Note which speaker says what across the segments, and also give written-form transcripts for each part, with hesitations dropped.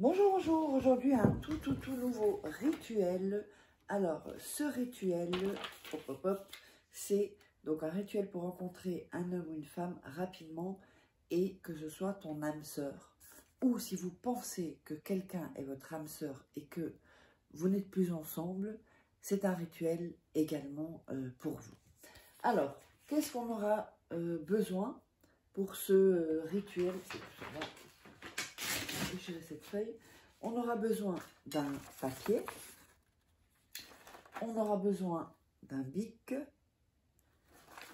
Speaker 1: Bonjour, bonjour, aujourd'hui un tout nouveau rituel. Alors ce rituel, c'est donc un rituel pour rencontrer un homme ou une femme rapidement et que ce soit ton âme sœur. Ou si vous pensez que quelqu'un est votre âme sœur et que vous n'êtes plus ensemble, c'est un rituel également pour vous. Alors, qu'est-ce qu'on aura besoin pour ce rituel? Cette feuille, on aura besoin d'un papier, on aura besoin d'un bic,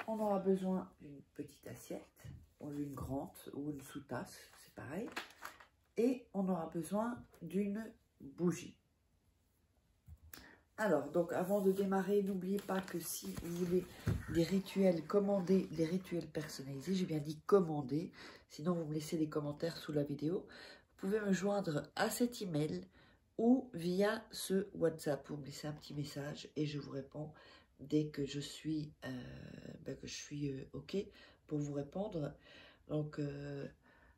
Speaker 1: on aura besoin d'une petite assiette, ou une grande ou une sous-tasse, c'est pareil, et on aura besoin d'une bougie. Alors, donc avant de démarrer, n'oubliez pas que si vous voulez des rituels, commandés, des rituels personnalisés, j'ai bien dit commander, sinon vous me laissez des commentaires sous la vidéo. Vous pouvez me joindre à cet email ou via ce WhatsApp. Vous me laissez un petit message et je vous réponds dès que je suis, OK pour vous répondre. Donc,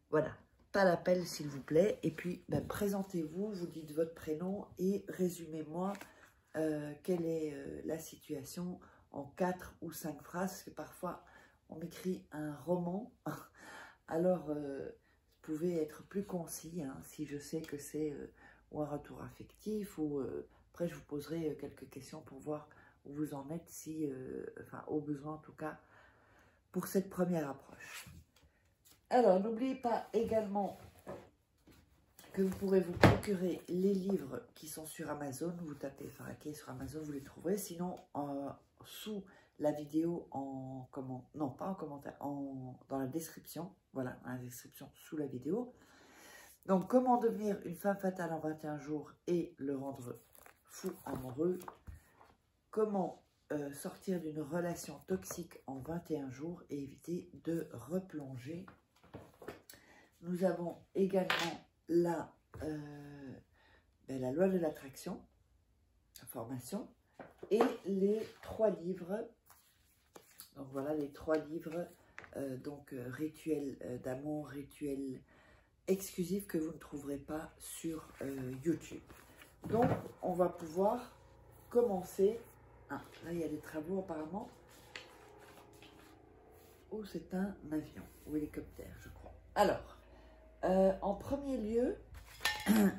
Speaker 1: voilà, pas l'appel s'il vous plaît. Et puis, présentez-vous, vous dites votre prénom et résumez-moi quelle est la situation en 4 ou 5 phrases. Parce que parfois, on m'écrit un roman. Alors, vous pouvez être plus concis, hein, si je sais que c'est ou un retour affectif, ou après je vous poserai quelques questions pour voir où vous en êtes, si, enfin au besoin en tout cas, pour cette première approche. Alors, n'oubliez pas également que vous pourrez vous procurer les livres qui sont sur Amazon. Vous tapez Faraké sur Amazon, vous les trouverez, sinon sous la vidéo en comment, non pas en commentaire, dans la description, voilà, dans la description sous la vidéo. Donc, comment devenir une femme fatale en 21 jours et le rendre fou amoureux. Comment sortir d'une relation toxique en 21 jours et éviter de replonger. Nous avons également la loi de l'attraction, la formation, et les 3 livres. Donc voilà les 3 livres, rituel d'amour, rituel exclusif que vous ne trouverez pas sur YouTube. Donc on va pouvoir commencer. Ah, là il y a des travaux apparemment. Oh, c'est un avion ou hélicoptère, je crois. Alors, en premier lieu,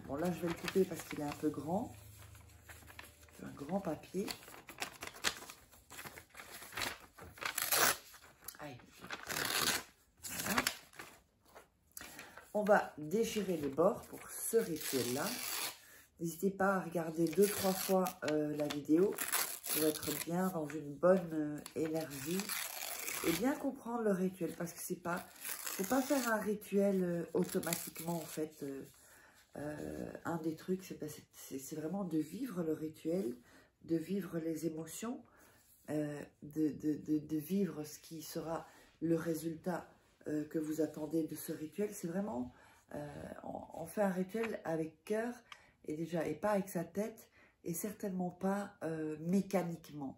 Speaker 1: bon là je vais le couper parce qu'il est un peu grand. C'est un grand papier. Aïe. Voilà. On va déchirer les bords pour ce rituel-là. N'hésitez pas à regarder 2-3 fois la vidéo pour être bien dans une bonne énergie et bien comprendre le rituel, parce que c'est pas, faut pas faire un rituel automatiquement en fait. Un des trucs, c'est vraiment de vivre le rituel, de vivre les émotions, de vivre ce qui sera le résultat que vous attendez de ce rituel. C'est vraiment, on fait un rituel avec cœur et pas avec sa tête, et certainement pas mécaniquement.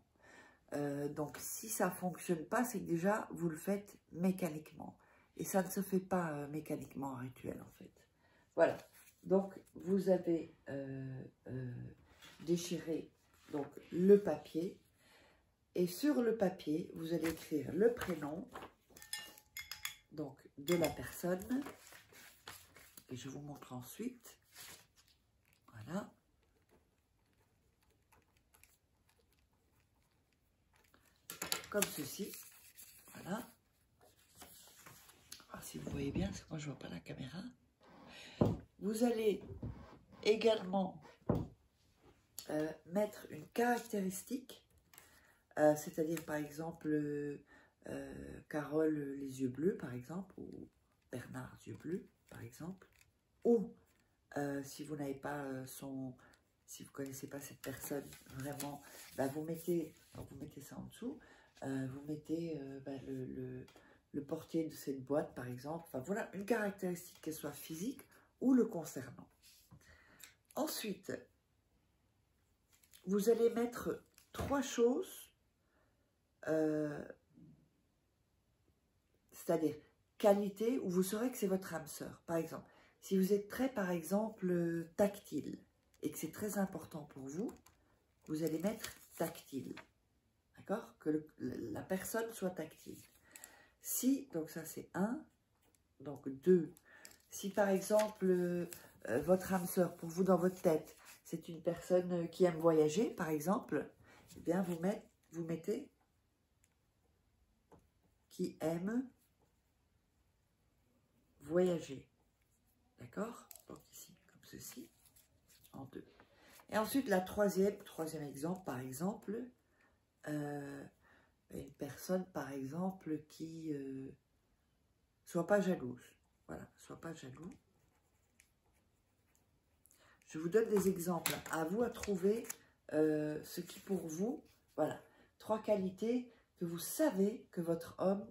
Speaker 1: Donc si ça ne fonctionne pas, c'est que déjà vous le faites mécaniquement. Et ça ne se fait pas mécaniquement un rituel en fait. Voilà. Donc vous avez déchiré donc, le papier. Et sur le papier, vous allez écrire le prénom donc, de la personne. Et je vous montre ensuite. Voilà. Comme ceci. Voilà. Alors, si vous voyez bien, parce que moi je ne vois pas la caméra. Vous allez également mettre une caractéristique, c'est-à-dire par exemple Carole les yeux bleus par exemple, ou Bernard yeux bleus par exemple, ou si vous n'avez pas si vous ne connaissez pas cette personne vraiment, vous mettez ça en dessous, vous mettez le portier de cette boîte par exemple, enfin voilà une caractéristique qu'elle soit physique ou le concernant. Ensuite, vous allez mettre 3 choses, c'est-à-dire qualité où vous saurez que c'est votre âme sœur. Par exemple, Si vous êtes très, par exemple, tactile et que c'est très important pour vous, vous allez mettre tactile. D'accord? Que la personne soit tactile. Si, donc ça c'est 1, donc 2. Si par exemple, votre âme sœur, pour vous dans votre tête, c'est une personne qui aime voyager, par exemple, eh bien vous mettez qui aime voyager. D'accord? Donc ici, comme ceci, en 2. Et ensuite, la troisième exemple, par exemple, une personne, par exemple, qui soit pas jalouse. Voilà, soit pas jaloux. Je vous donne des exemples. À vous à trouver ce qui pour vous, voilà, 3 qualités que vous savez que votre homme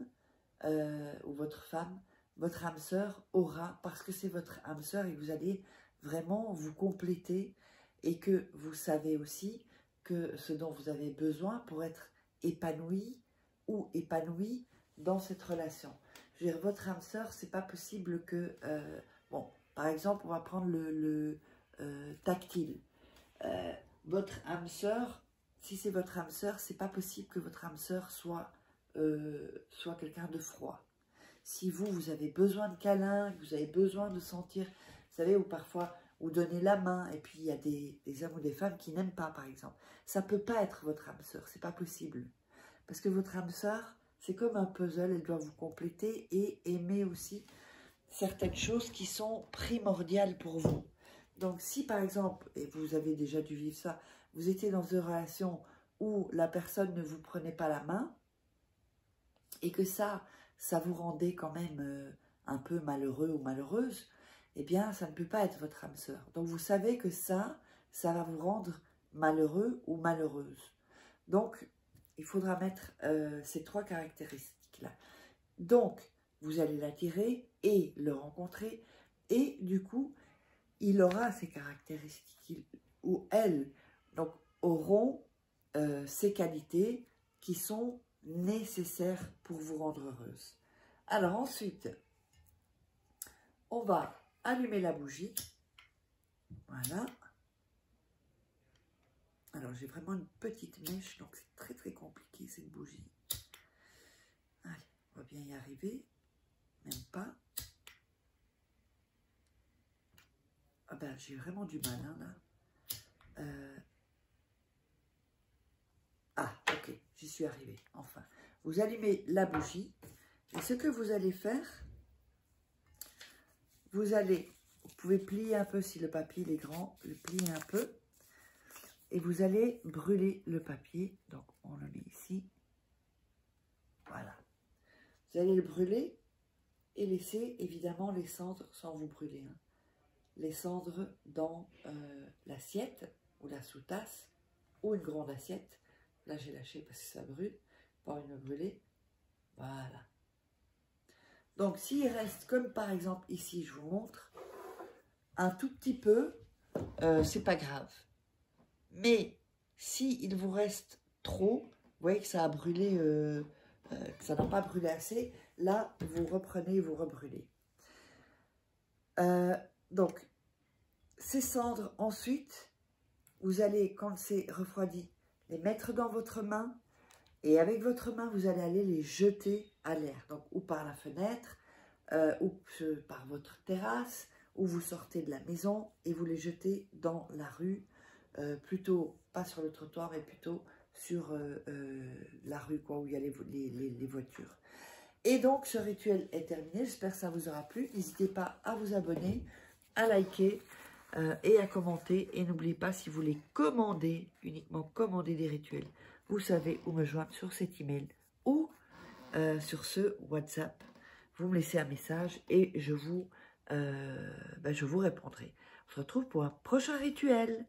Speaker 1: ou votre femme, votre âme sœur aura, parce que c'est votre âme sœur et que vous allez vraiment vous compléter et que vous savez aussi que ce dont vous avez besoin pour être épanoui ou épanouie dans cette relation. Je veux dire, votre âme sœur, c'est pas possible que... bon, par exemple, on va prendre le tactile. Votre âme sœur, si c'est votre âme sœur, c'est pas possible que votre âme sœur soit quelqu'un de froid. Si vous avez besoin de câlins, que vous avez besoin de sentir, vous savez, ou parfois, ou donner la main, et puis il y a des hommes ou des femmes qui n'aiment pas, par exemple. Ça peut pas être votre âme sœur, c'est pas possible. Parce que votre âme sœur, c'est comme un puzzle, elle doit vous compléter et aimer aussi certaines choses qui sont primordiales pour vous. Donc si par exemple, et vous avez déjà dû vivre ça, vous étiez dans une relation où la personne ne vous prenait pas la main, et que ça vous rendait quand même un peu malheureux ou malheureuse, eh bien, ça ne peut pas être votre âme sœur. Donc, vous savez que ça va vous rendre malheureux ou malheureuse. Donc, il faudra mettre ces 3 caractéristiques-là. Donc, vous allez l'attirer et le rencontrer, et du coup, il aura ces caractéristiques, ou elles, donc, auront ces qualités qui sont nécessaires pour vous rendre heureuse. Alors ensuite, on va allumer la bougie. Voilà. Alors j'ai vraiment une petite mèche, donc c'est très très compliqué cette bougie. Allez, on va bien y arriver. Même pas. Ah ben j'ai vraiment du mal hein, là. Ah ok, j'y suis arrivée, enfin. Vous allumez la bougie. Et ce que vous allez faire, vous pouvez plier un peu si le papier est grand, le plier un peu. Et vous allez brûler le papier. Donc, on le met ici. Voilà. Vous allez le brûler et laisser évidemment les cendres sans vous brûler. Hein. Les cendres dans l'assiette ou la sous-tasse ou une grande assiette. Là, j'ai lâché parce que ça brûle. Pas envie de me brûler. Voilà. Donc, s'il reste, comme par exemple ici, je vous montre, un tout petit peu, c'est pas grave. Mais s'il vous reste trop, vous voyez que ça a brûlé, que ça n'a pas brûlé assez, là, vous reprenez et vous rebrûlez. Donc, ces cendres, ensuite, vous allez, quand c'est refroidi, les mettre dans votre main. Et avec votre main, vous allez aller les jeter à l'air. Donc, ou par la fenêtre, ou par votre terrasse, ou vous sortez de la maison et vous les jetez dans la rue. Plutôt, pas sur le trottoir, mais plutôt sur la rue, quoi, où il y a les voitures. Et donc, ce rituel est terminé. J'espère que ça vous aura plu. N'hésitez pas à vous abonner, à liker et à commenter. Et n'oubliez pas, si vous voulez commander, uniquement commander des rituels, vous savez où me joindre sur cet email ou sur ce WhatsApp. Vous me laissez un message et je vous répondrai. On se retrouve pour un prochain rituel.